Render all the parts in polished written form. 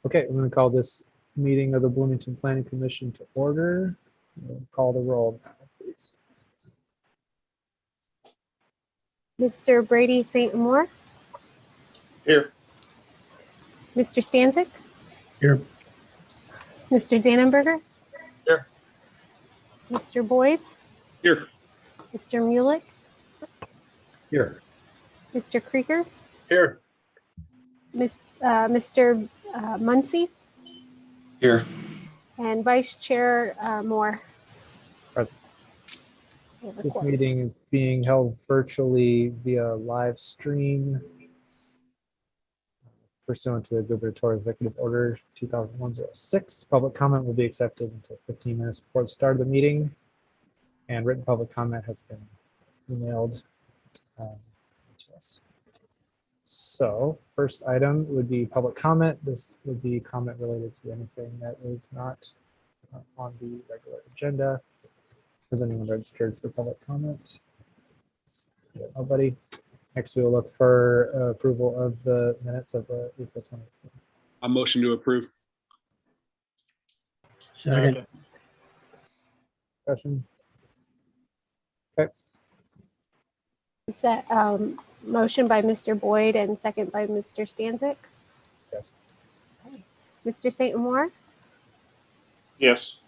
Okay, I'm going to call this meeting of the Bloomington Planning Commission to order. We'll call the roll now, please. Mr. Brady St. Moore. Here. Mr. Stanzik. Here. Mr. Dannenberger. Here. Mr. Boyd. Here. Mr. Mulick. Here. Mr. Krieger. Here. Mr. Muncy. Here. And Vice Chair Moore. Present. This meeting is being held virtually via live stream pursuant to the Gubernatorial Executive Order 2001-06. Public comment will be accepted until 15 minutes before the start of the meeting, and written public comment has been emailed to us. So first item would be public comment. This would be comment related to anything that is not on the regular agenda. Is anyone registered for public comment? Nobody. Next, we will look for approval of the minutes of the April 20th. A motion to approve. Second. Discussion. Okay. Is that motion by Mr. Boyd and second by Mr. Stanzik? Yes. Okay. Mr. St. Moore. Yes.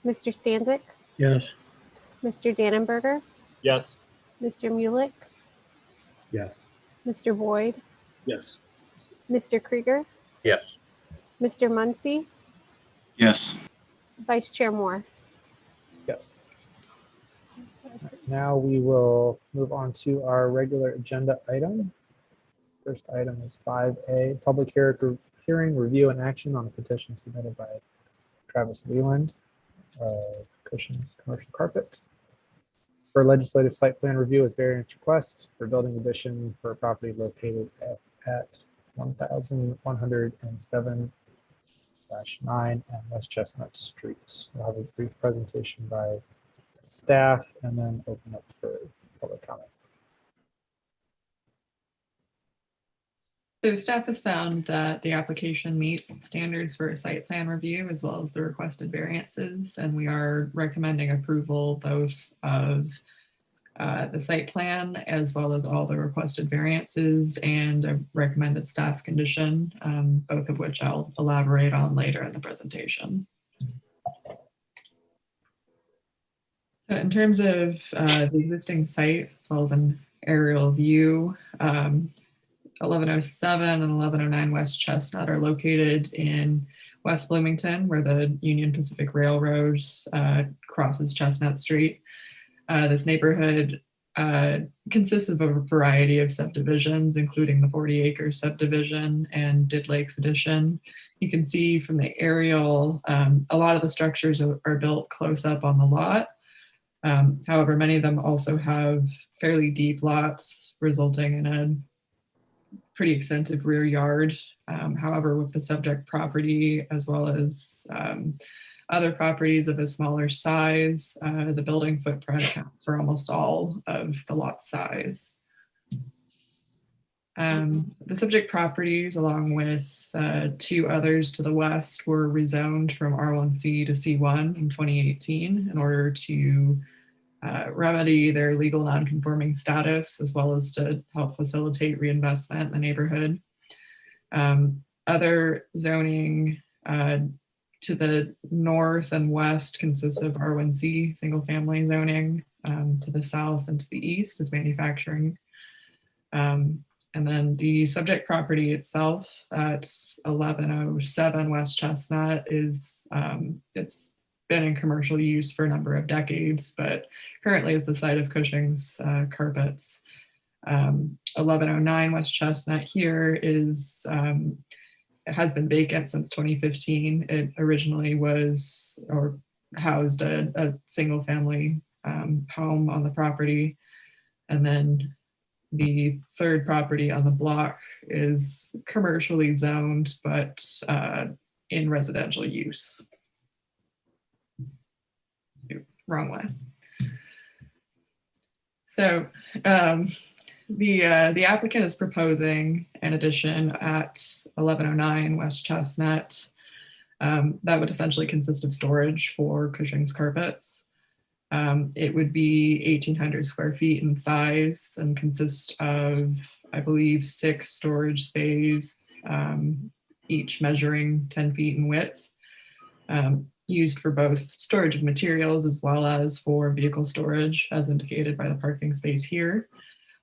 Mr. Stanzik. Yes. Mr. Dannenberger. Yes. Mr. Mulick. Yes. Mr. Boyd. Yes. Mr. Krieger. Yes. Mr. Muncy. Yes. Vice Chair Moore. Yes. Now we will move on to our regular agenda item. First item is 5A, public hearing, review, and action on a petition submitted by Travis Leland of Cushing's Commercial Carpet for legislative site plan review with variance requests for building addition for a property located at 1107/9 and West Chestnut Street. We'll have a brief presentation by staff and then open up for public comment. So staff has found that the application meets standards for a site plan review as well as the requested variances, and we are recommending approval both of the site plan as well as all the requested variances and a recommended staff condition, both of which I'll elaborate on later in the presentation. So in terms of the existing site, as well as an aerial view, 1107 and 1109 West Chestnut are located in West Bloomington, where the Union Pacific Railroad crosses Chestnut Street. This neighborhood consists of a variety of subdivisions, including the 40-acre subdivision and Did Lakes Addition. You can see from the aerial, a lot of the structures are built close up on the lot. However, many of them also have fairly deep lots, resulting in a pretty extensive rear yard. However, with the subject property, as well as other properties of a smaller size, the building footprint accounts for almost all of the lot size. The subject properties, along with two others to the west, were rezoned from R1C to C1 in 2018 in order to remedy their legal non-conforming status, as well as to help facilitate reinvestment in the neighborhood. Other zoning to the north and west consists of R1C, single family zoning. To the south and to the east is manufacturing. And then the subject property itself at 1107 West Chestnut is, it's been in commercial use for a number of decades, but currently is the site of Cushing's Carpets. 1109 West Chestnut here is, it has been vacant since 2015. It originally was or housed a single family home on the property. And then the third property on the block is commercially zoned, but in residential use. Wrong way. So The applicant is proposing an addition at 1109 West Chestnut that would essentially consist of storage for Cushing's carpets. It would be 1,800 square feet in size and consist of, I believe, 6 storage spaces, each measuring 10 feet in width, used for both storage of materials as well as for vehicle storage, as indicated by the parking space here.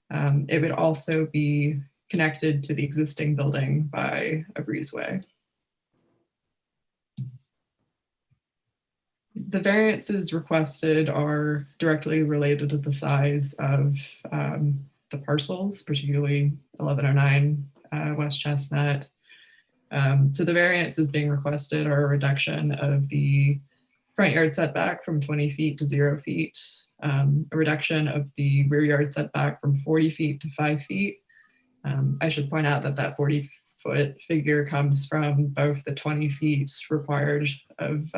It would also be connected to the existing building by a breezeway. The variances requested are directly related to the size of the parcels, particularly 1109 West Chestnut. So the variances being requested are a reduction of the front yard setback from 20 feet to 0 feet, a reduction of the rear yard setback from 40 feet to 5 feet. I should point out that that 40-foot figure comes from both the 20 feet required of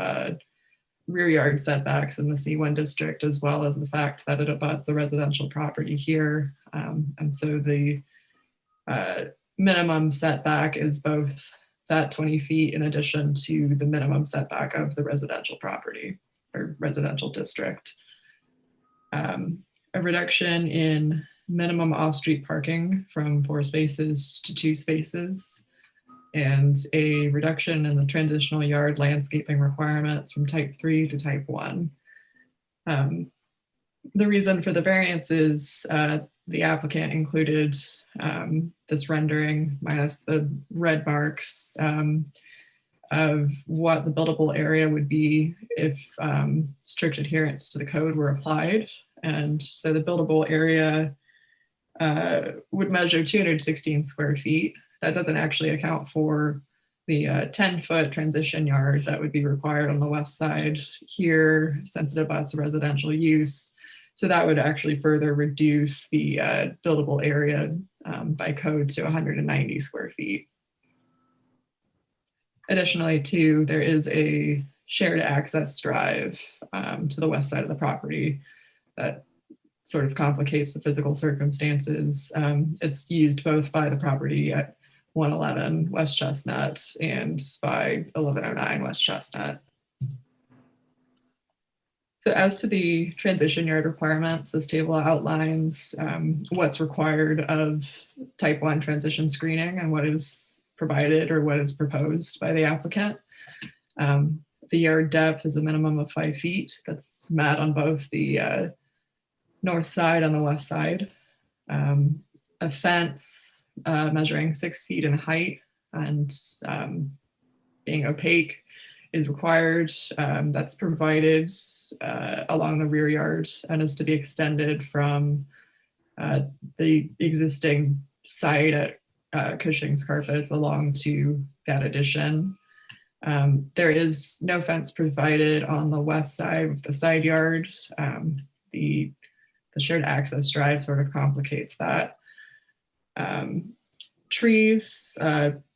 rear yard setbacks in the C1 district, as well as the fact that it abuts a residential property here. And so the minimum setback is both that 20 feet in addition to the minimum setback of the residential property or residential district. A reduction in minimum off-street parking from 4 spaces to 2 spaces, and a reduction in the transitional yard landscaping requirements from type 3 to type 1. The reason for the variance is the applicant included this rendering minus the red marks of what the buildable area would be if strict adherence to the code were applied. And so the buildable area would measure 216 square feet. That doesn't actually account for the 10-foot transition yard that would be required on the west side here, since it abuts residential use. So that would actually further reduce the buildable area by code to 190 square feet. Additionally, too, there is a shared access drive to the west side of the property that sort of complicates the physical circumstances. It's used both by the property at 111 West Chestnut and by 1109 West Chestnut. So as to the transition yard requirements, this table outlines what's required of type 1 transition screening and what is provided or what is proposed by the applicant. The yard depth is a minimum of 5 feet. That's met on both the north side and the west side. A fence measuring 6 feet in height and being opaque is required. That's provided along the rear yard and is to be extended from the existing site at Cushing's Carpets along to that addition. There is no fence provided on the west side of the side yard. The shared access drive sort of complicates that. Trees,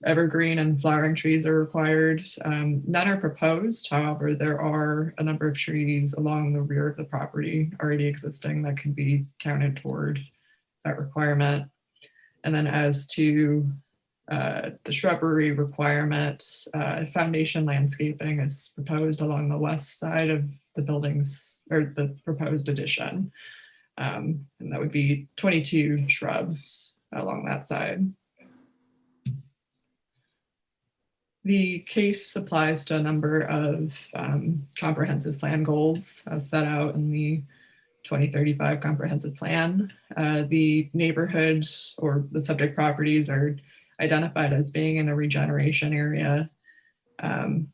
evergreen and flowering trees are required. None are proposed. However, there are a number of trees along the rear of the property already existing that could be counted toward that requirement. And then as to the shrubbery requirement, foundation landscaping is proposed along the west side of the buildings or the proposed addition. And that would be 22 shrubs along that side. The case applies to a number of comprehensive plan goals as set out in the 2035 comprehensive plan. The neighborhood or the subject properties are identified as being in a regeneration area. And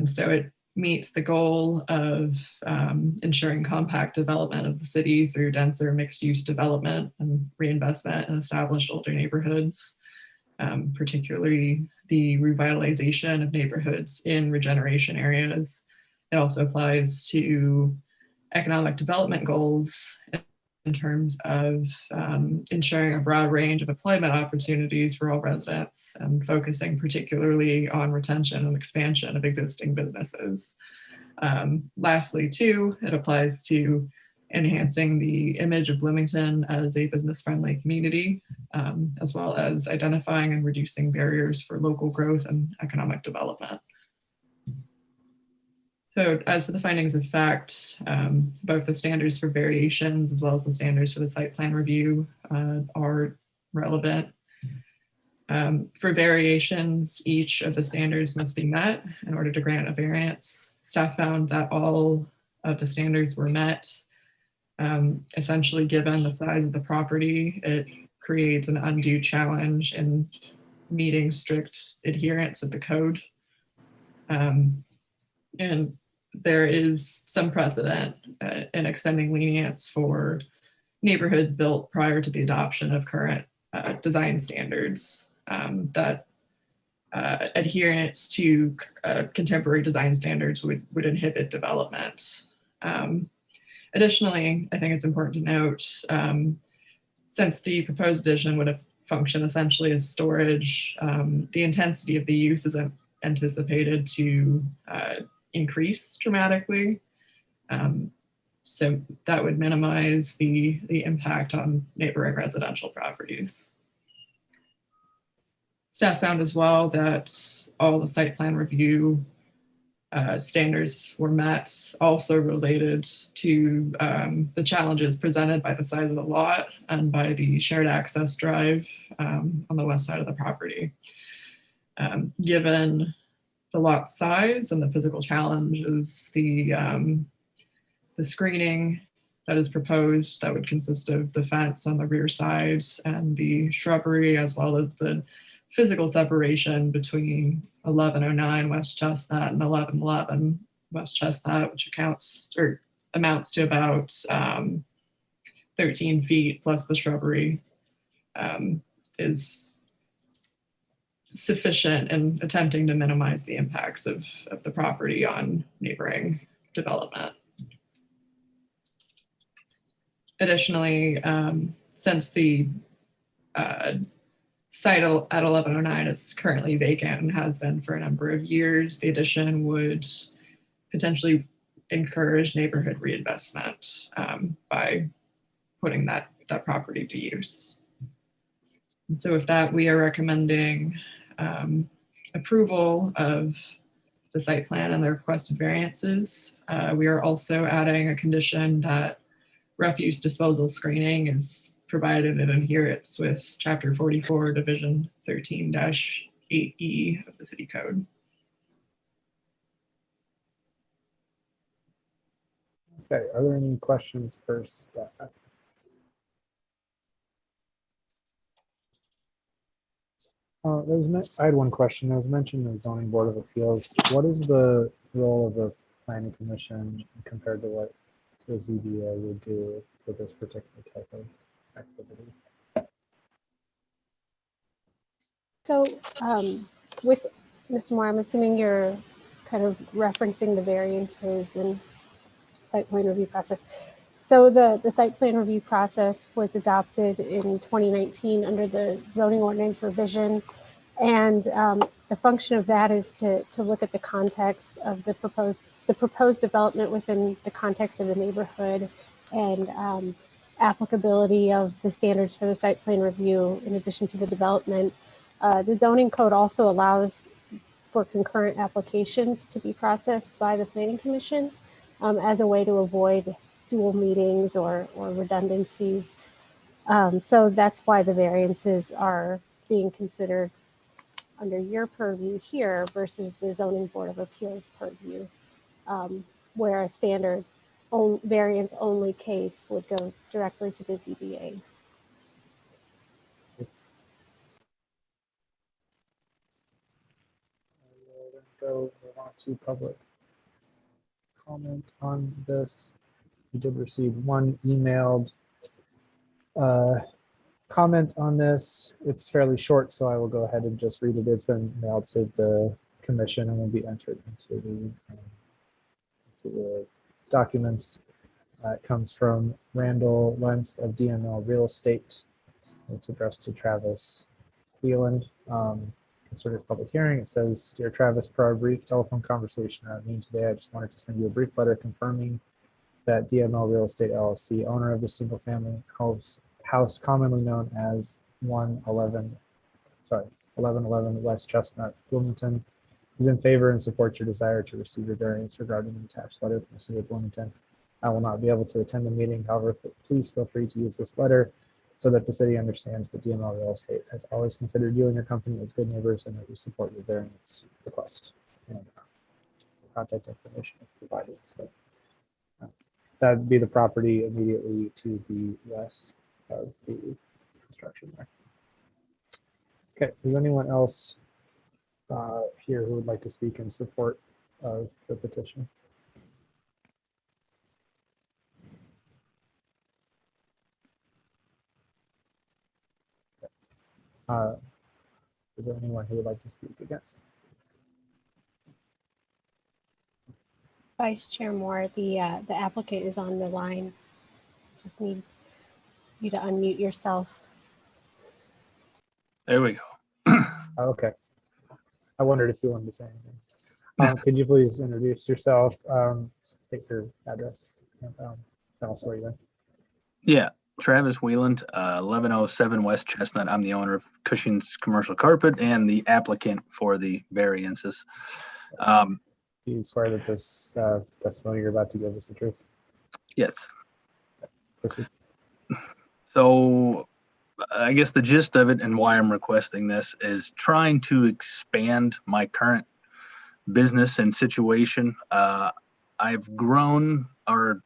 so it meets the goal of ensuring compact development of the city through denser mixed-use development and reinvestment in established older neighborhoods, particularly the revitalization of neighborhoods in regeneration areas. It also applies to economic development goals in terms of ensuring a broad range of employment opportunities for all residents and focusing particularly on retention and expansion of existing businesses. Lastly, too, it applies to enhancing the image of Bloomington as a business-friendly community, as well as identifying and reducing barriers for local growth and economic development. So as to the findings of fact, both the standards for variations as well as the standards for the site plan review are relevant. For variations, each of the standards must be met in order to grant a variance. Staff found that all of the standards were met. Essentially, given the size of the property, it creates an undue challenge in meeting strict adherence of the code. And there is some precedent in extending lenience for neighborhoods built prior to the adoption of current design standards, that adherence to contemporary design standards would inhibit development. Additionally, I think it's important to note, since the proposed addition would have functioned essentially as storage, the intensity of the use is anticipated to increase dramatically. So that would minimize the impact on neighboring residential properties. Staff found as well that all the site plan review standards were met, also related to the challenges presented by the size of the lot and by the shared access drive on the west side of the property. Given the lot size and the physical challenges, the screening that is proposed that would consist of the fence on the rear side and the shrubbery, as well as the physical separation between 1109 West Chestnut and 1111 West Chestnut, which amounts to about 13 feet plus the shrubbery, is sufficient in attempting to minimize the impacts of the property on neighboring development. Additionally, since the site at 1109 is currently vacant and has been for a number of years, the addition would potentially encourage neighborhood reinvestment by putting that property to use. And so with that, we are recommending approval of the site plan and the requested variances. We are also adding a condition that refuse disposal screening is provided in adherence with Chapter 44, Division 13-8E of the City Code. Okay, are there any questions for staff? I had one question. It was mentioned in the Zoning Board of Appeals. What is the role of the Planning Commission compared to what the ZBA would do for this particular type of activity? So with Mr. Moore, I'm assuming you're kind of referencing the variances and site plan review process. So the site plan review process was adopted in 2019 under the zoning ordinance revision. And the function of that is to look at the context of the proposed development within the context of the neighborhood and applicability of the standards for the site plan review in addition to the development. The zoning code also allows for concurrent applications to be processed by the Planning Commission as a way to avoid dual meetings or redundancies. So that's why the variances are being considered under your purview here versus the Zoning Board of Appeals purview, where a standard variance only case would go directly to the ZBA. Go on to public comment on this. We did receive one emailed comment on this. It's fairly short, so I will go ahead and just read it. It's been mailed to the commission and will be entered into the documents. It comes from Randall Lentz of DML Real Estate. It's addressed to Travis Wheeland. Consider public hearing. It says, "Dear Travis, per our brief telephone conversation at noon today, I just wanted to send you a brief letter confirming that DML Real Estate LLC, owner of the single-family house commonly known as 1111 West Chestnut, Bloomington, is in favor and supports your desire to receive your variance regarding the attached letter from the city of Bloomington. I will not be able to attend the meeting. However, please feel free to use this letter so that the city understands that DML Real Estate has always considered you and your company as good neighbors and that we support your variance request. And contact information is provided. So that'd be the property immediately to the west of the construction there. Okay, is anyone else here who would like to speak in support of the petition? Is there anyone who would like to speak against? Vice Chair Moore, the applicant is on the line. Just need you to unmute yourself. There we go. Oh, okay. I wondered if you wanted to say anything. Could you please introduce yourself, state your address, and tell us where you're in. Yeah, Travis Wieland, 1107 West Chestnut. I'm the owner of Cushing's Commercial Carpet and the applicant for the variances. Do you swear that this testimony you're about to give is the truth? Yes. Proceed. So I guess the gist of it and why I'm requesting this is trying to expand my current business and situation. I've grown our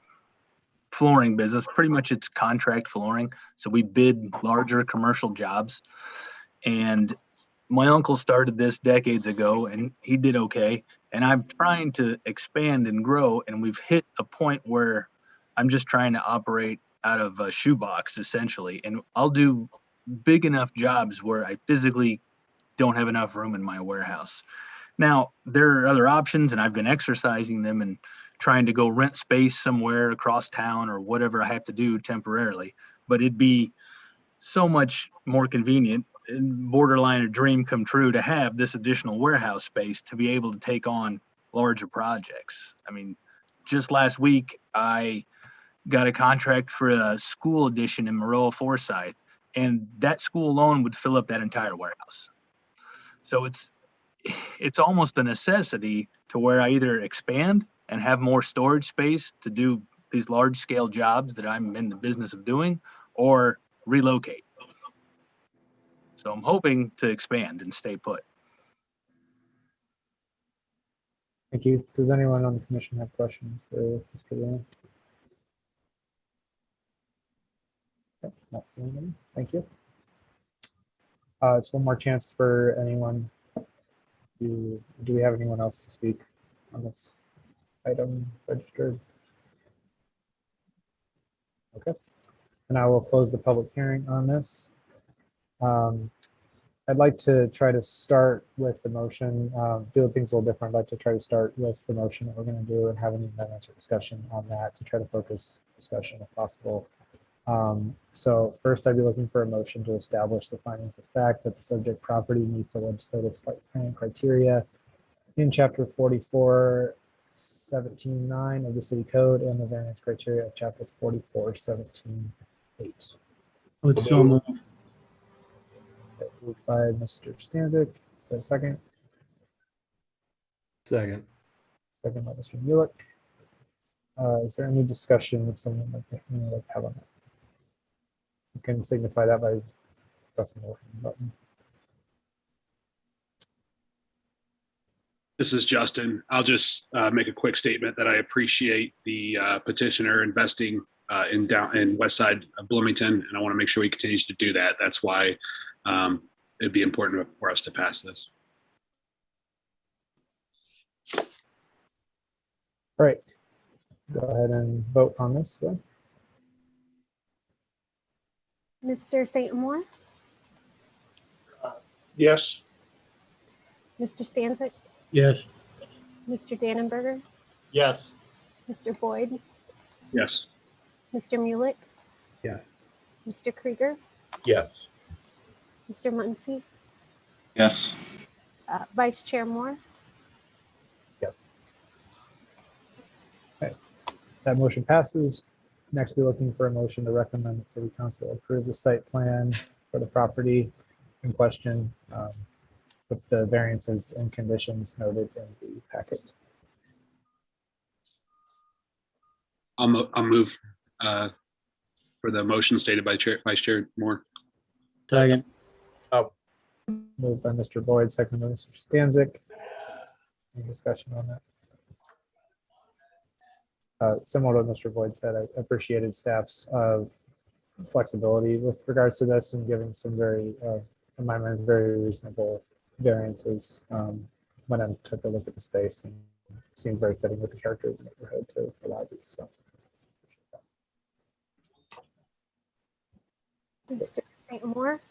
flooring business. Pretty much it's contract flooring. So we bid larger commercial jobs. And my uncle started this decades ago and he did okay. And I'm trying to expand and grow. And we've hit a point where I'm just trying to operate out of a shoebox essentially. And I'll do big enough jobs where I physically don't have enough room in my warehouse. Now, there are other options and I've been exercising them and trying to go rent space somewhere across town or whatever I have to do temporarily. But it'd be so much more convenient and borderline a dream come true to have this additional warehouse space to be able to take on larger projects. I mean, just last week, I got a contract for a school addition in Maroa Forsyth, and that school alone would fill up that entire warehouse. So it's almost a necessity to where I either expand and have more storage space to do these large scale jobs that I'm in the business of doing, or relocate. So I'm hoping to expand and stay put. Thank you. Does anyone on the commission have questions for Mr. Williams? Okay, not seeing any. Thank you. It's one more chance for anyone. Do we have anyone else to speak on this item registered? Okay. And I will close the public hearing on this. I'd like to try to start with the motion, doing things a little different. I'd like to try to start with the motion that we're going to do and have an amendments or discussion on that to try to focus discussion if possible. So first I'd be looking for a motion to establish the findings of fact that the subject property meets the legislative site plan criteria in chapter 44-17-9 of the city code and the variance criteria of chapter 44-17-8. Would so move. Moved by Mr. Stanzik. For a second. Second. Second by Mr. Mueller. Is there any discussion that someone like to have on that? You can signify that by pressing the button. This is Justin. I'll just make a quick statement that I appreciate the petitioner investing in West Side of Bloomington, and I want to make sure he continues to do that. That's why it'd be important for us to pass this. All right, go ahead and vote on this then. Mr. St. Amour, Yes. Mr. Stanzik, Yes. Mr. Dannenberger, Yes. Mr. Boyd, Yes. Mr. Mueller, Yes. Mr. Krieger, Yes. Mr. Muncy, Yes. Vice Chair Moore. Yes. Okay. That motion passes. Next, we're looking for a motion to recommend that City Council approve the site plan for the property in question with the variances and conditions noted in the packet. I'll move for the motion stated by Vice Chair Moore. Second. Moved by Mr. Boyd, second by Mr. Stanzik. Any discussion on that? Similar to what Mr. Boyd said, I appreciated staff's flexibility with regards to this and giving some very, in my mind, very reasonable variances when I took a look at the space, and seemed very fitting with the character of the neighborhood to allow these. So. Mr. St. Moore,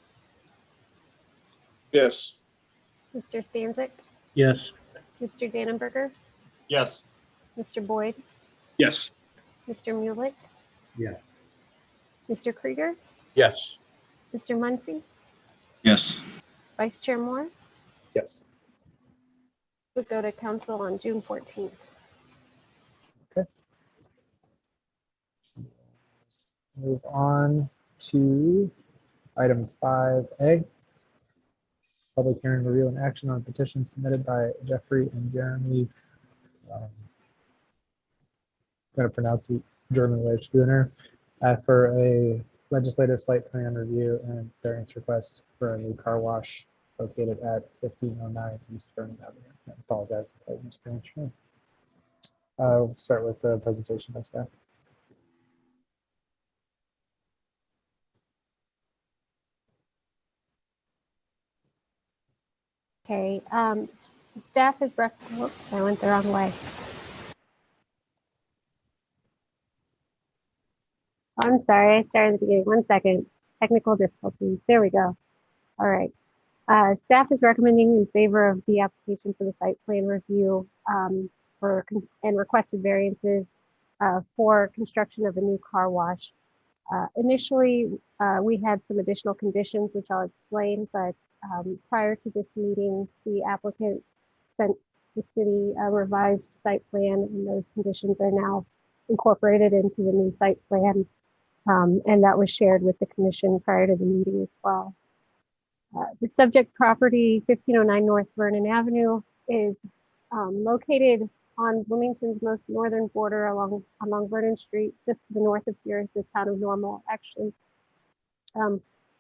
Yes. Mr. Stanzik, Yes. Mr. Dannenberger, Yes. Mr. Boyd, Yes. Mr. Muehlek, Yes. Mr. Krieger, Yes. Mr. Muncy, Yes. Vice Chair Moore. Yes. Would go to council on June 14th. Move on to item 5A. Public hearing, review, and action on petition submitted by Jeffrey and Jeremy. I'm going to pronounce it German way schooner for a legislative site plan review and variance request for a new car wash located at 1509 East Vernon Avenue. I apologize if I mispronounced your name. We'll start with the presentation by staff. Okay, staff is whoops, I went the wrong way. I'm sorry, I started at the beginning. 1 second. Technical difficulties. There we go. All right. Staff is recommending in favor of the application for the site plan review and requested variances for construction of a new car wash. Initially, we had some additional conditions, which I'll explain, but prior to this meeting, the applicant sent the city a revised site plan, and those conditions are now incorporated into the new site plan. And that was shared with the commission prior to the meeting as well. The subject property, 1509 North Vernon Avenue, is located on Bloomington's most northern border along Vernon Street. Just to the north of here is the town of Normal, actually.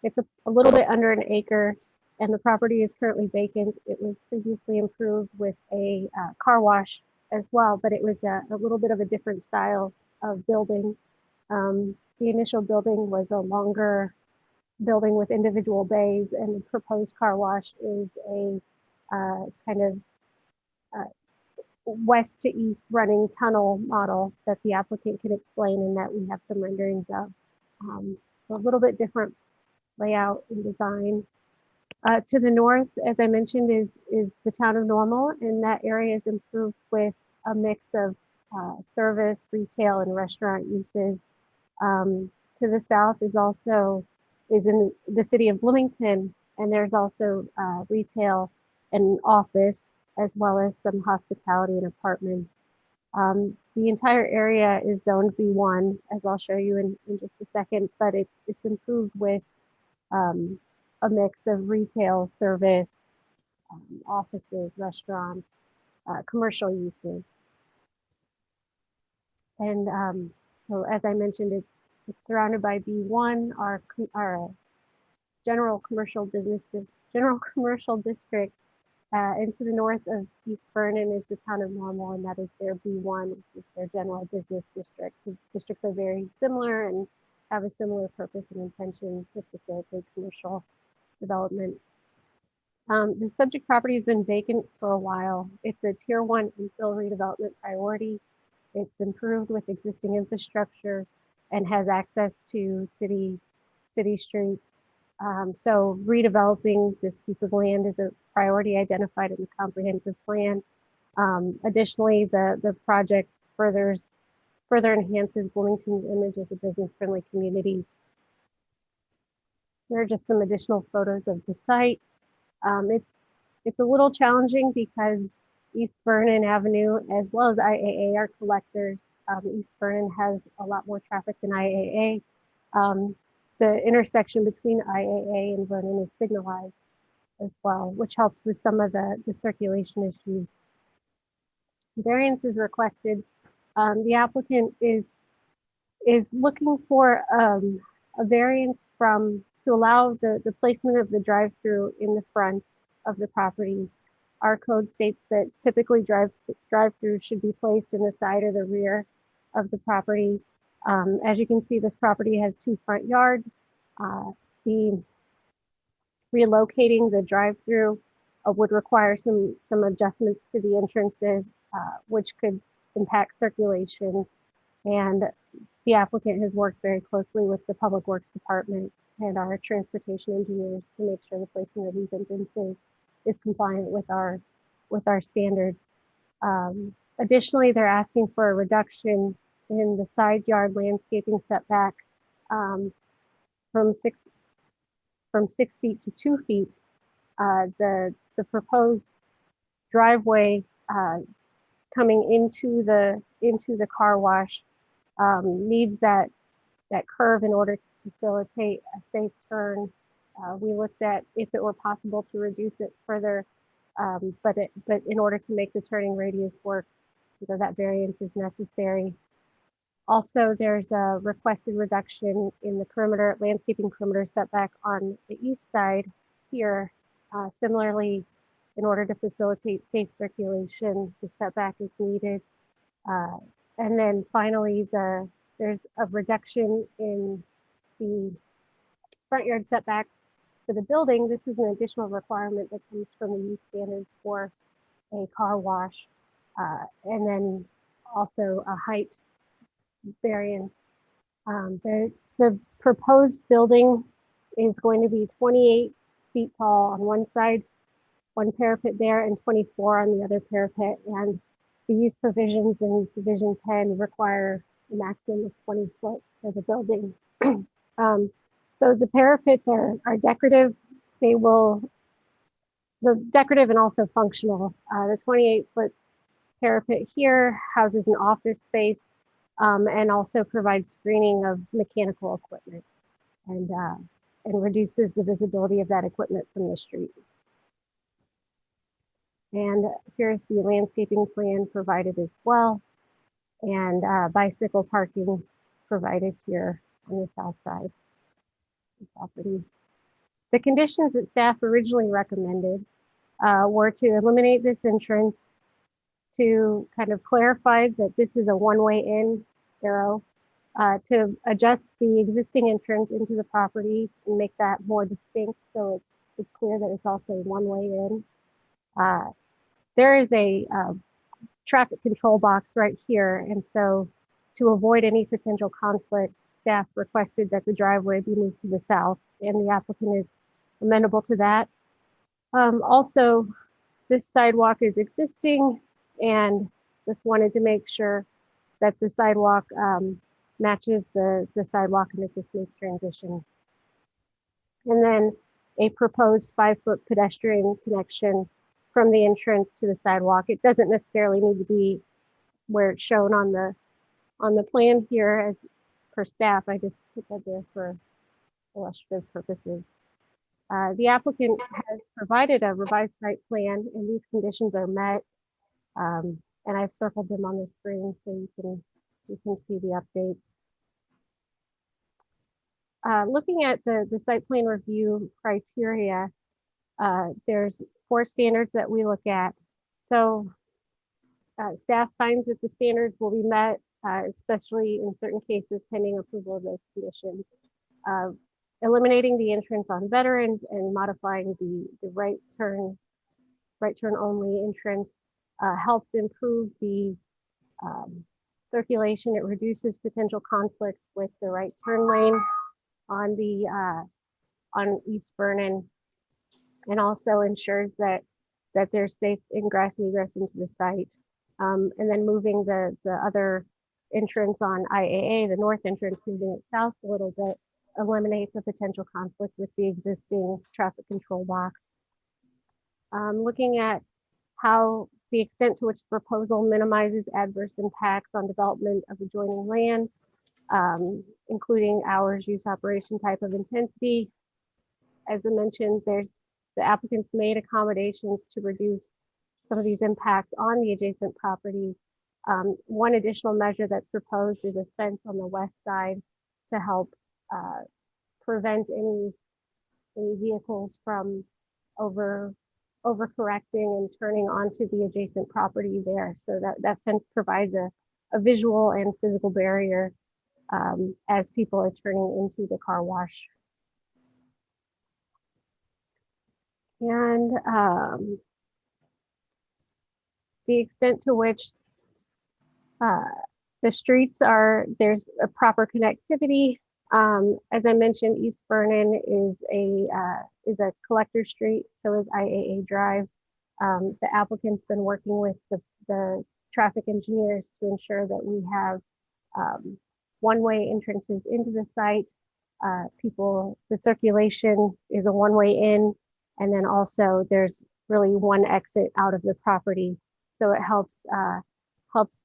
It's a little bit under an acre, and the property is currently vacant. It was previously improved with a car wash as well, but it was a little bit of a different style of building. The initial building was a longer building with individual bays, and the proposed car wash is a kind of west to east running tunnel model that the applicant can explain and that we have some renderings of. A little bit different layout and design. To the north, as I mentioned, is the town of Normal, and that area is improved with a mix of service, retail, and restaurant uses. To the south is in the city of Bloomington, and there's also retail and office, as well as some hospitality and apartments. The entire area is zoned B1, as I'll show you in just a second, but it's improved with a mix of retail, service, offices, restaurants, commercial uses. And so as I mentioned, it's surrounded by B1, our general commercial district. And to the north of East Vernon is the town of Normal, and that is their B1, which is their general business district. The districts are very similar and have a similar purpose and intention to facilitate commercial development. The subject property has been vacant for a while. It's a tier 1 infill redevelopment priority. It's improved with existing infrastructure and has access to city streets. So redeveloping this piece of land is a priority identified in the comprehensive plan. Additionally, the project further enhances Bloomington's image as a business-friendly community. Here are just some additional photos of the site. It's a little challenging because East Vernon Avenue, as well as IAA, are collectors East Vernon has a lot more traffic than IAA. The intersection between IAA and Vernon is signalized as well, which helps with some of the circulation issues. Variance is requested. The applicant is looking for a variance to allow the placement of the drive-through in the front of the property. Our code states that typically drive-through should be placed in the side or the rear of the property. As you can see, this property has 2 front yards. Relocating the drive-through would require some adjustments to the entrances, which could impact circulation. And the applicant has worked very closely with the Public Works Department and our transportation engineers to make sure the placement of these entrances is compliant with our standards. Additionally, they're asking for a reduction in the side yard landscaping setback from 6 feet to 2 feet. The proposed driveway coming into the car wash needs that curve in order to facilitate a safe turn. We looked at if it were possible to reduce it further, but in order to make the turning radius work, that variance is necessary. Also, there's a requested reduction in the landscaping perimeter setback on the east side here. Similarly, in order to facilitate safe circulation, the setback is needed. And then finally, there's a reduction in the front yard setback for the building. This is an additional requirement that comes from the use standards for a car wash. And then also a height variance. The proposed building is going to be 28 feet tall on one side, one parapet there, and 24 on the other parapet. And the use provisions in Division 10 require a maximum of 20 foot for the building. So the parapets are decorative. They're decorative and also functional. The 28-foot parapet here houses an office space and also provides screening of mechanical equipment and reduces the visibility of that equipment from the street. And here's the landscaping plan provided as well, and bicycle parking provided here on the south side of the property. The conditions that staff originally recommended were to eliminate this entrance, to kind of clarify that this is a one-way in arrow, to adjust the existing entrance into the property and make that more distinct so it's clear that it's also one-way in. There is a traffic control box right here, and so to avoid any potential conflicts, staff requested that the driveway be moved to the south, and the applicant is amenable to that. Also, this sidewalk is existing, and just wanted to make sure that the sidewalk matches the sidewalk and it's a smooth transition. And then a proposed 5-foot pedestrian connection from the entrance to the sidewalk. It doesn't necessarily need to be where it's shown on the plan here as per staff. I just put that there for illustrative purposes. The applicant has provided a revised site plan, and these conditions are met. And I've circled them on the screen so you can see the updates. Looking at the site plan review criteria, there's 4 standards that we look at. So staff finds that the standards will be met, especially in certain cases pending approval of those conditions. Eliminating the entrance on Veterans and modifying the right turn only entrance helps improve the circulation. It reduces potential conflicts with the right turn lane on East Vernon, and also ensures that there's safe ingress and egress into the site. And then moving the other entrance on IAA, the north entrance, moving it south a little bit, eliminates a potential conflict with the existing traffic control box. Looking at how the extent to which the proposal minimizes adverse impacts on development of adjoining land, including hours, use, operation, type of intensity. As I mentioned, the applicants made accommodations to reduce some of these impacts on the adjacent properties. One additional measure that's proposed is a fence on the west side to help prevent any vehicles from overcorrecting and turning onto the adjacent property there. So that fence provides a visual and physical barrier as people are turning into the car wash. And the extent to which the streets there's a proper connectivity. As I mentioned, East Vernon is a collector street, so is IAA Drive. The applicant's been working with the traffic engineers to ensure that we have one-way entrances into the site. The circulation is a one-way in, and then also there's really one exit out of the property. So it helps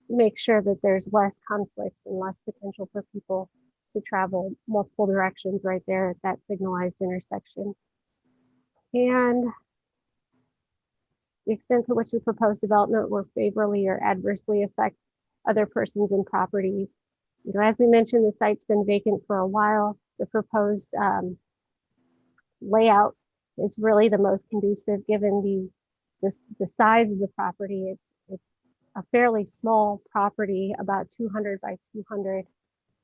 make sure that there's less conflicts and less potential for people to travel multiple directions right there at that signalized intersection. And the extent to which the proposed development will favorably or adversely affect other persons and properties. As we mentioned, the site's been vacant for a while. The proposed layout is really the most conducive given the size of the property. It's a fairly small property, about 200 by 200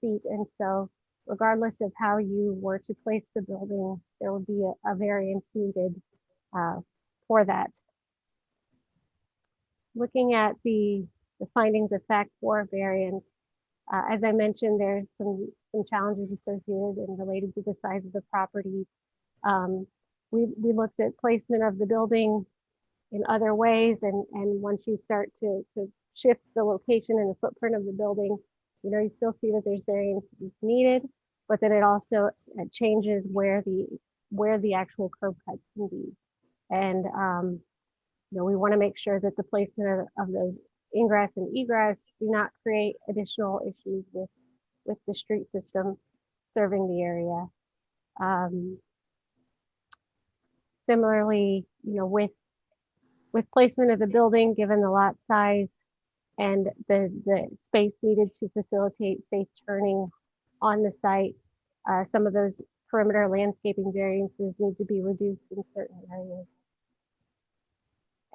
feet. And so regardless of how you were to place the building, there would be a variance needed for that. Looking at the findings of fact for variance, as I mentioned, there's some challenges associated and related to the size of the property. We looked at placement of the building in other ways, and once you start to shift the location and the footprint of the building, you still see that there's variance needed, but then it also changes where the actual curb cuts can be. And we want to make sure that the placement of those ingress and egress do not create additional issues with the street system serving the area. Similarly, with placement of the building, given the lot size and the space needed to facilitate safe turning on the site, some of those perimeter landscaping variances need to be reduced in certain areas.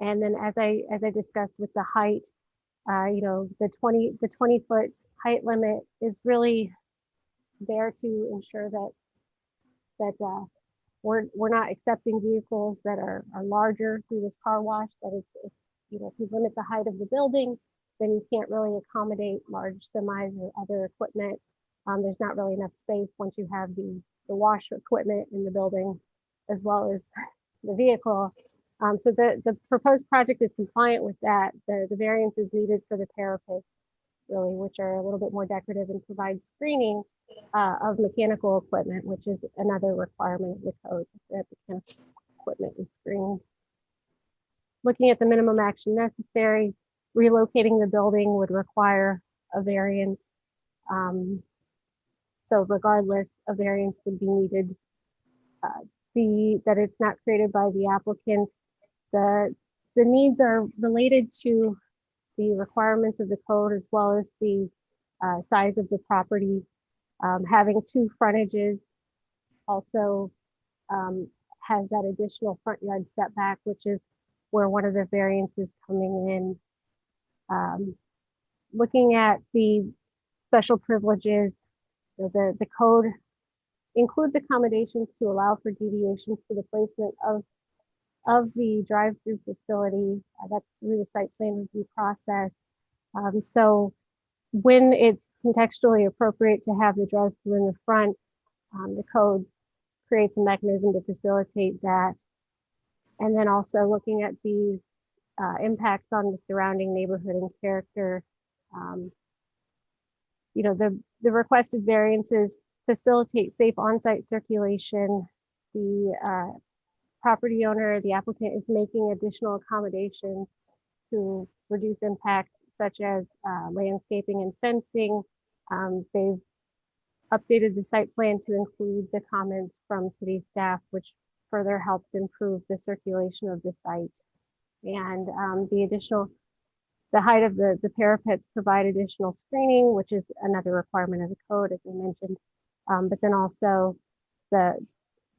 And then as I discussed with the height, the 20 foot height limit is really there to ensure that we're not accepting vehicles that are larger through this car wash, that it's if you limit the height of the building, then you can't really accommodate large semis or other equipment. There's not really enough space once you have the wash equipment in the building, as well as the vehicle. So the proposed project is compliant with that. The variance is needed for the parapets, really, which are a little bit more decorative and provide screening of mechanical equipment, which is another requirement of the code, that mechanical equipment is screened. Looking at the minimum action necessary, relocating the building would require a variance. So regardless, a variance would be needed. That it's not created by the applicant. The needs are related to the requirements of the code, as well as the size of the property. Having two frontages also has that additional front yard setback, which is where one of the variances coming in. Looking at the special privileges, the code includes accommodations to allow for deviations to the placement of the drive-through facility. That's through the site plan review process. So when it's contextually appropriate to have the drive-through in the front, the code creates a mechanism to facilitate that. And then also looking at the impacts on the surrounding neighborhood and character. The requested variances facilitate safe on-site circulation. The property owner, the applicant, is making additional accommodations to reduce impacts such as landscaping and fencing. They've updated the site plan to include the comments from city staff, which further helps improve the circulation of the site. And the height of the parapets provide additional screening, which is another requirement of the code, as I mentioned. But then also the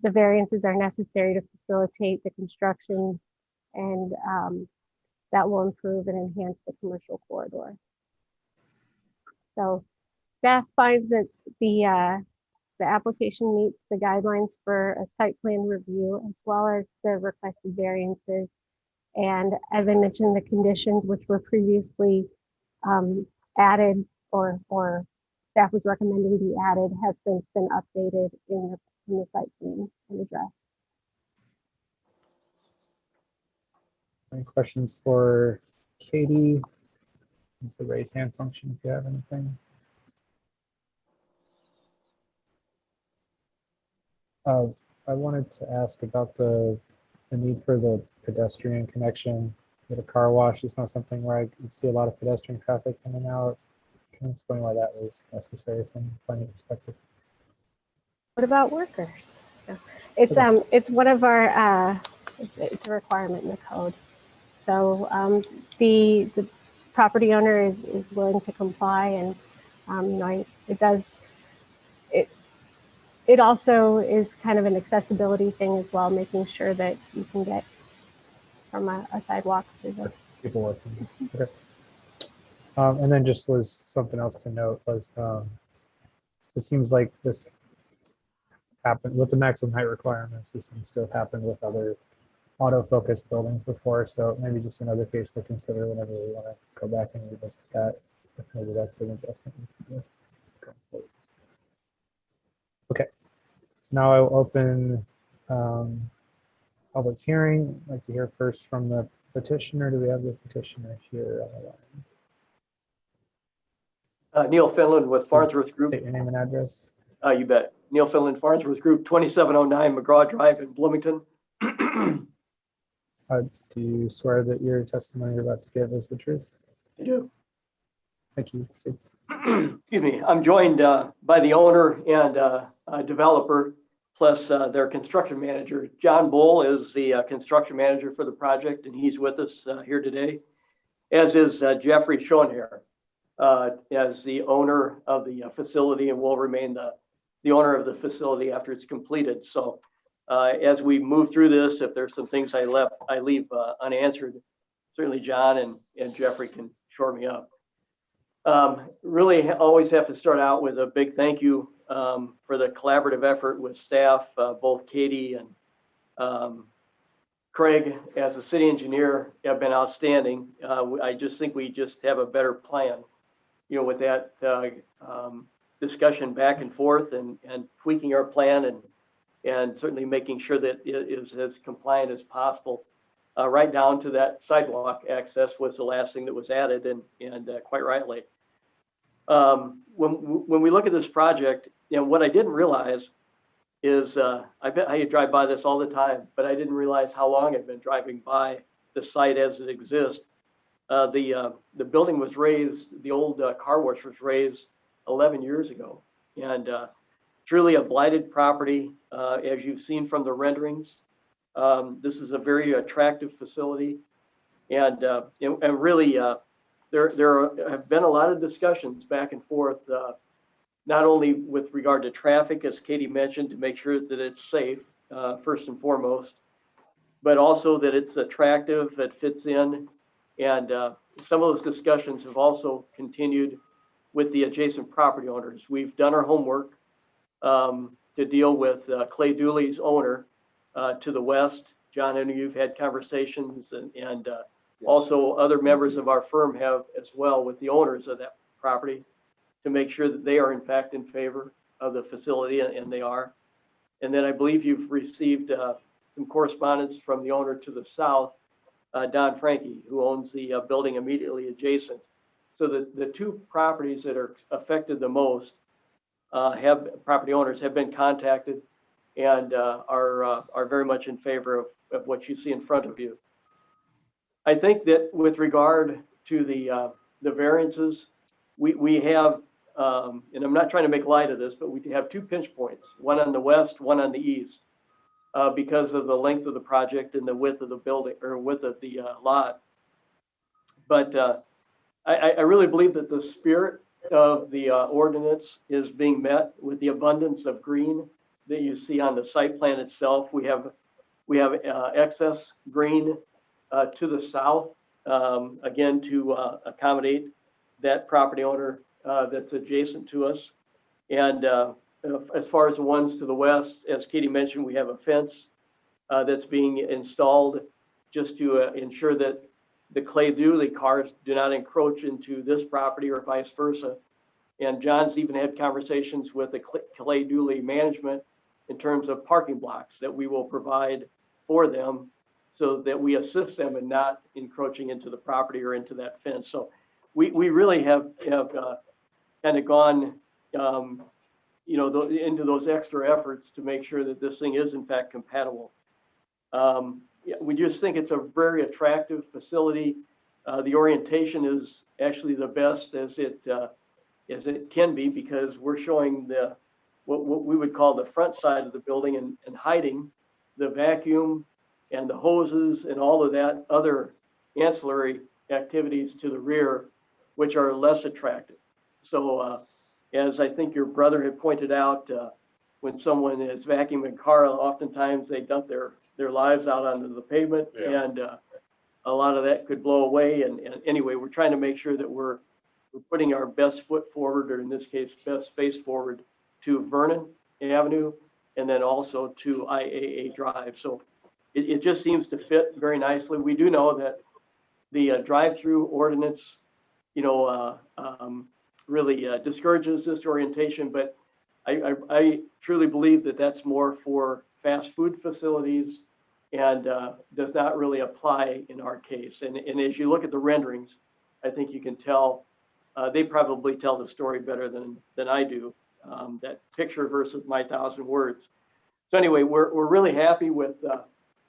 variances are necessary to facilitate the construction, and that will improve and enhance the commercial corridor. So staff finds that the application meets the guidelines for a site plan review, as well as the requested variances. And as I mentioned, the conditions which were previously added or staff was recommending be added have since been updated in the site plan and addressed. Any questions for Katie? Use the raise hand function if you have anything. I wanted to ask about the need for the pedestrian connection with a car wash. It's not something where I see a lot of pedestrian traffic coming out. Can you explain why that was necessary from a planning perspective? What about workers? No. It's one of our it's a requirement in the code. So the property owner is willing to comply, and it also is kind of an accessibility thing as well, making sure that you can get from a sidewalk to the people working. Okay. And then just was something else to note was it seems like this happened with the maximum height requirements. This seems to have happened with other autofocus buildings before, so maybe just another case to consider whenever we want to go back and revisit that. If maybe that's an adjustment we can do. Okay, so now I will open public hearing. I'd like to hear first from the petitioner. Do we have the petitioner here on the line? Neil Finland with Farnsworth Group. State your name and address. You bet. Neil Finland, Farnsworth Group, 2709 McGraw Drive in Bloomington. Do you swear that your testimony you're about to give is the truth? I do. Thank you. Excuse me. I'm joined by the owner and a developer, plus their construction manager. John Bull is the construction manager for the project, and he's with us here today, as is Jeffrey Schoenherr, as the owner of the facility, and will remain the owner of the facility after it's completed. So as we move through this, if there's some things I leave unanswered, certainly John and Jeffrey can shore me up. Really always have to start out with a big thank you for the collaborative effort with staff, both Katie and Craig as a city engineer have been outstanding. I just think we just have a better plan, with that discussion back and forth and tweaking our plan and certainly making sure that it is as compliant as possible. Right down to that sidewalk access was the last thing that was added, and quite rightly. When we look at this project, what I didn't realize is I drive by this all the time, but I didn't realize how long I've been driving by the site as it exists. The building was raised, the old car wash was raised 11 years ago, and truly a blighted property, as you've seen from the renderings. This is a very attractive facility, and really there have been a lot of discussions back and forth, not only with regard to traffic, as Katie mentioned, to make sure that it's safe, first and foremost, but also that it's attractive, that fits in. And some of those discussions have also continued with the adjacent property owners. We've done our homework to deal with Clay Dooley's owner to the west. John, I know you've had conversations, and also other members of our firm have as well with the owners of that property to make sure that they are in fact in favor of the facility, and they are. And then I believe you've received some correspondence from the owner to the south, Don Frankie, who owns the building immediately adjacent. So the two properties that are affected the most property owners have been contacted and are very much in favor of what you see in front of you. I think that with regard to the variances, we have, and I'm not trying to make light of this, but we have two pinch points, one on the west, one on the east, because of the length of the project and the width of the building or width of the lot. But I really believe that the spirit of the ordinance is being met with the abundance of green that you see on the site plan itself. We have excess green to the south, again, to accommodate that property owner that's adjacent to us. And as far as the ones to the west, as Katie mentioned, we have a fence that's being installed just to ensure that the Clay Dooley cars do not encroach into this property or vice versa. And John's even had conversations with the Clay Dooley management in terms of parking blocks that we will provide for them so that we assist them in not encroaching into the property or into that fence. So we really have kind of gone, into those extra efforts to make sure that this thing is in fact compatible. We just think it's a very attractive facility. The orientation is actually the best as it can be, because we're showing what we would call the front side of the building and hiding the vacuum and the hoses and all of that other ancillary activities to the rear, which are less attractive. So as I think your brother had pointed out, when someone is vacuuming a car, oftentimes they dump their lives out onto the pavement, and a lot of that could blow away. And anyway, we're trying to make sure that we're putting our best foot forward, or in this case, best face forward to Vernon Avenue, and then also to IAA Drive. So it just seems to fit very nicely. We do know that the drive-through ordinance, really discourages this orientation, but I truly believe that that's more for fast food facilities and does not really apply in our case. And as you look at the renderings, I think you can tell, they probably tell the story better than I do, that picture versus my 1,000 words. So anyway, we're really happy with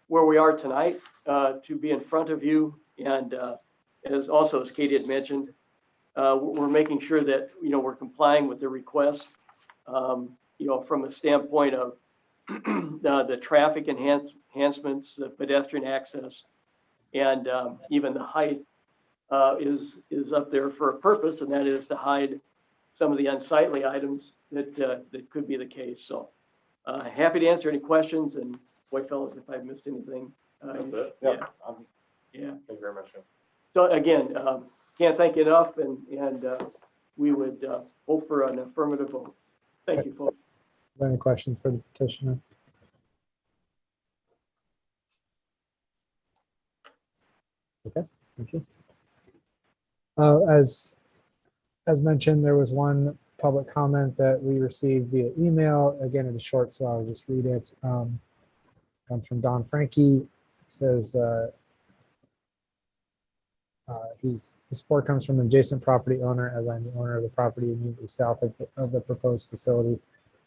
where we are tonight to be in front of you. And as Katie had mentioned, we're making sure that, we're complying with the request, from a standpoint of the traffic enhancements, the pedestrian access, and even the height is up there for a purpose, and that is to hide some of the unsightly items that could be the case. So happy to answer any questions, and boy, fellas, if I've missed anything. That's it. Yeah. Yeah. Thank you very much. So again, can't thank you enough, and we would hope for an affirmative vote. Thank you, folks. Are there any questions for the petitioner? Okay, thank you. As mentioned, there was one public comment that we received via email. Again, it is short, so I'll just read it. Comes from Don Frankie. Says his support comes from an adjacent property owner, as I'm the owner of the property immediately south of the proposed facility.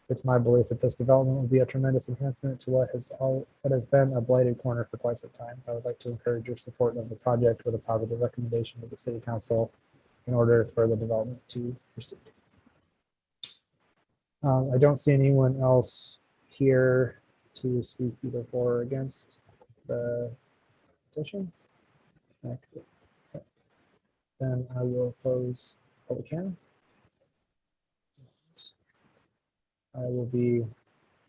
It's my belief that this development will be a tremendous enhancement to what has been a blighted corner for quite some time. I would like to encourage your support of the project with a positive recommendation to the City Council in order for the development to proceed. I don't see anyone else here to speak either for or against the petition. Okay. Then I will close public hearing. I will be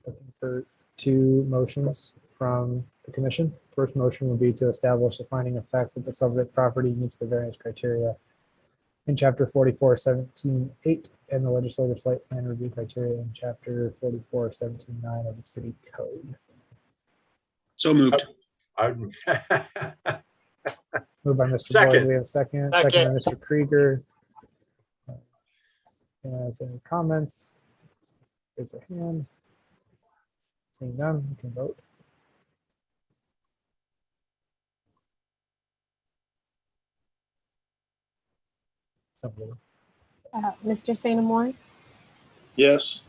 looking for two motions from the commission. First motion would be to establish a finding of fact that the subject property meets the variance criteria in chapter 44-17-8 and the legislative site plan review criteria in chapter 44-17-9 of the city code. So moved. Moved by Mr. Second. Boyd. We have a second. Second by Mr. Krieger. Any comments? Raise a hand. Seeing none, we can vote. Mr. St. Amour, Yes.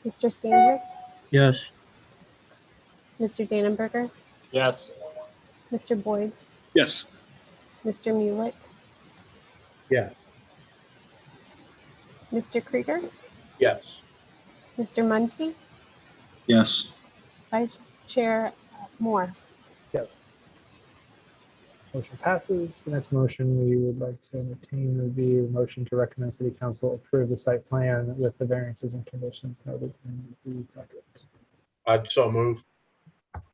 Mr. Stanzik, Yes. Mr. Dannenberger, Yes. Mr. Boyd, Yes. Mr. Mulek, Yeah. Mr. Krieger, Yes. Mr. Muncy, Yes. Vice Chair Moore. Yes. Motion passes. The next motion we would like to entertain would be a motion to recommend City Council approve the site plan with the variances and conditions noted in the packet. I'd so move.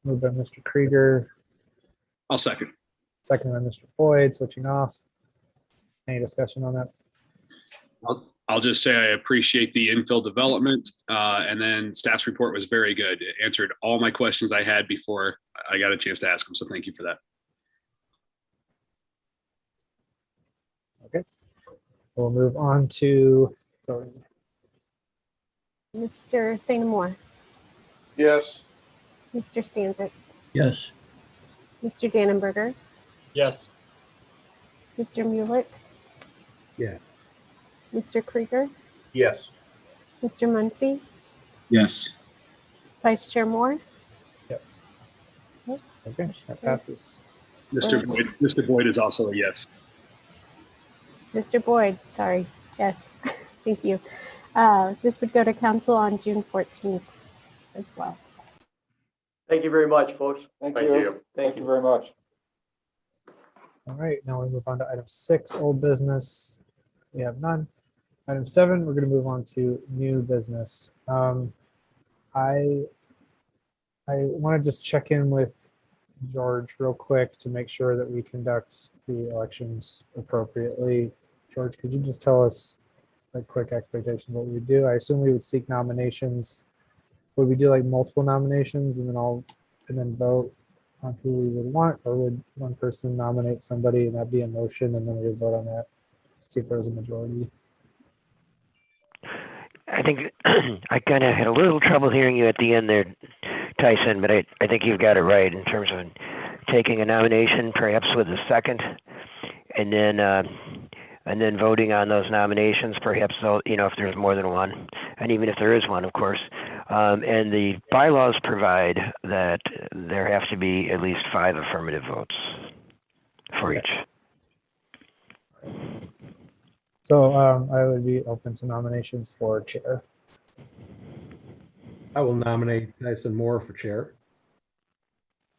Moved by Mr. Krieger, I'll second. second by Mr. Boyd, switching off. Any discussion on that? I'll just say I appreciate the infill development, and then staff's report was very good. It answered all my questions I had before I got a chance to ask them. So thank you for that. Okay. We'll move on to voting. Mr. St. Moore, Yes. Mr. Stanzik, Yes. Mr. Dannenberger, Yes. Mr. Mulek, Yeah. Mr. Krieger, Yes. Mr. Muncy, Yes. Vice Chair Moore. Yes. Yep. Okay, that passes. Mr. Boyd is also a yes. Mr. Boyd, sorry. Yes, thank you. This would go to council on June 14th as well. Thank you very much, folks. Thank you. Thank you. very much. All right, now we move on to item 6, old business. We have none. Item 7, we're going to move on to new business. I want to just check in with George real quick to make sure that we conduct the elections appropriately. George, could you just tell us a quick expectation of what we would do? I assume we would seek nominations. Would we do like multiple nominations and then vote on who we would want, or would one person nominate somebody and that'd be a motion and then we would vote on that, see if there was a majority? I think I kind of had a little trouble hearing you at the end there, Tyson, but I think you've got it right in terms of taking a nomination, perhaps with a second, and then voting on those nominations, perhaps, if there's more than one, and even if there is one, of course. And the bylaws provide that there have to be at least 5 affirmative votes for each. So I would be open to nominations for chair. I will nominate Tyson Moore for chair.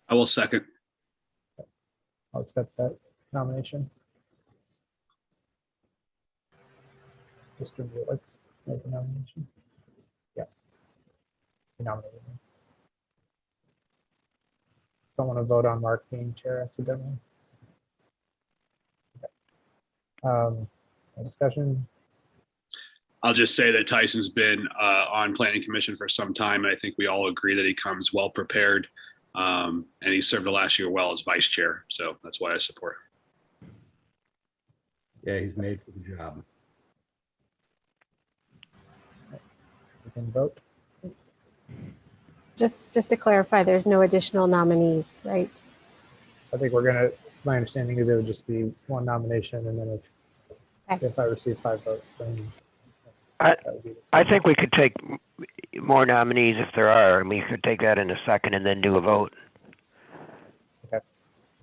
I will second. I'll accept that nomination. Mr. Mulek, make a nomination. Yeah. You nominated me. Don't want to vote on Mark being chair accidentally. Okay. Discussion. I'll just say that Tyson's been on Planning Commission for some time, and I think we all agree that he comes well prepared, and he served the last year well as vice chair. So that's why I support him. Yeah, he's made for the job. We can vote. Just to clarify, there's no additional nominees, right? I think my understanding is it would just be one nomination, and then if I receive 5 votes, then that would be I think we could take more nominees if there are, and we could take that in a second and then do a vote. Okay.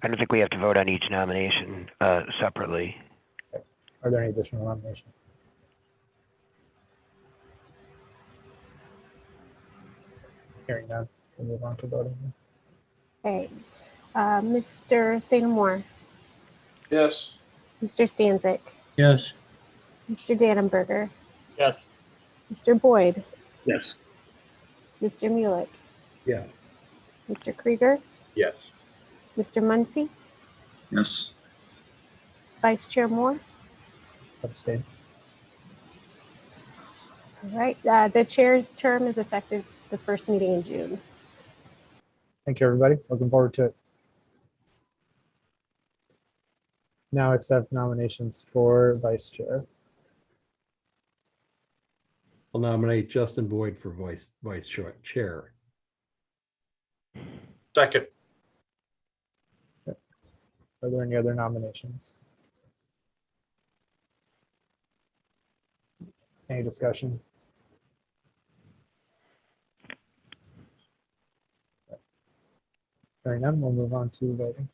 I don't think we have to vote on each nomination separately. Okay. Are there any additional nominations? Hearing none, we'll move on to voting. Okay. Mr. St. Moore, Yes. Mr. Stanzik, Yes. Mr. Dannenberger, Yes. Mr. Boyd, Yes. Mr. Mulek, Yeah. Mr. Krieger, Yes. Mr. Muncy, Yes. Vice Chair Moore. Abstain. All right. The chair's term is effective the first meeting in June. Thank you, everybody. Looking forward to it. Now accept nominations for vice chair. I'll nominate Justin Boyd for vice chair. Second. Are there any other nominations? Any discussion? Hearing none, we'll move on to voting.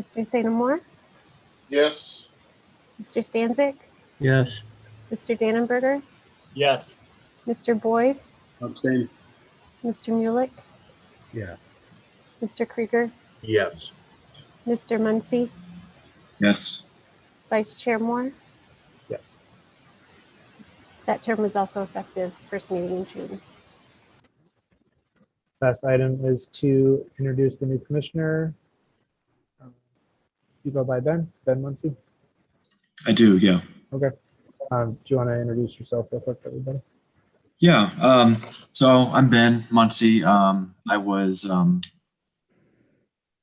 Mr. Sanamore, Yes. Mr. Stanzik, Yes. Mr. Dannenberger, Yes. Mr. Boyd, Abstain. Mr. Mueller, Yeah. Mr. Krieger, Yes. Mr. Muncy, Yes. Vice Chair Moore. Yes. That term was also effective first meeting in June. Last item is to introduce the new commissioner. You go by Ben Muncy. I do, yeah. Okay. Do you want to introduce yourself real quick, everybody? Yeah. So I'm Ben Muncy. I was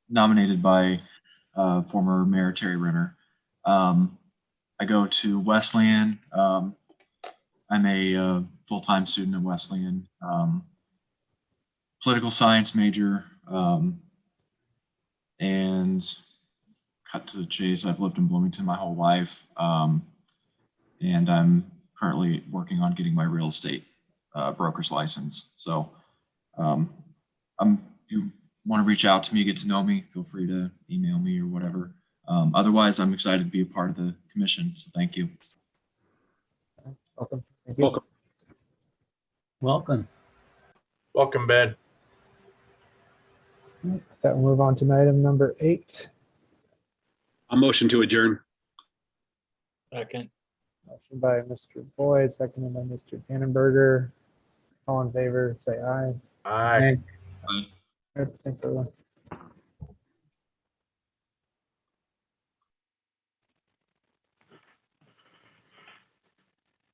nominated by former Mayor Terry Renner. I go to Wesleyan. I'm a full-time student at Wesleyan. Political science major. And cut to the chase, I've lived in Bloomington my whole life. And I'm currently working on getting my real estate broker's license. So if you want to reach out to me, get to know me, feel free to email me or whatever. Otherwise, I'm excited to be a part of the commission. So thank you. Welcome. Thank you. Welcome. Welcome. Welcome, Ben. With that, we'll move on to item number 8. A motion to adjourn. Second. Motion by Mr. Boyd, seconded by Mr. Dannenberger. All in favor, say aye. Aye. Bye. All right, thanks, everyone.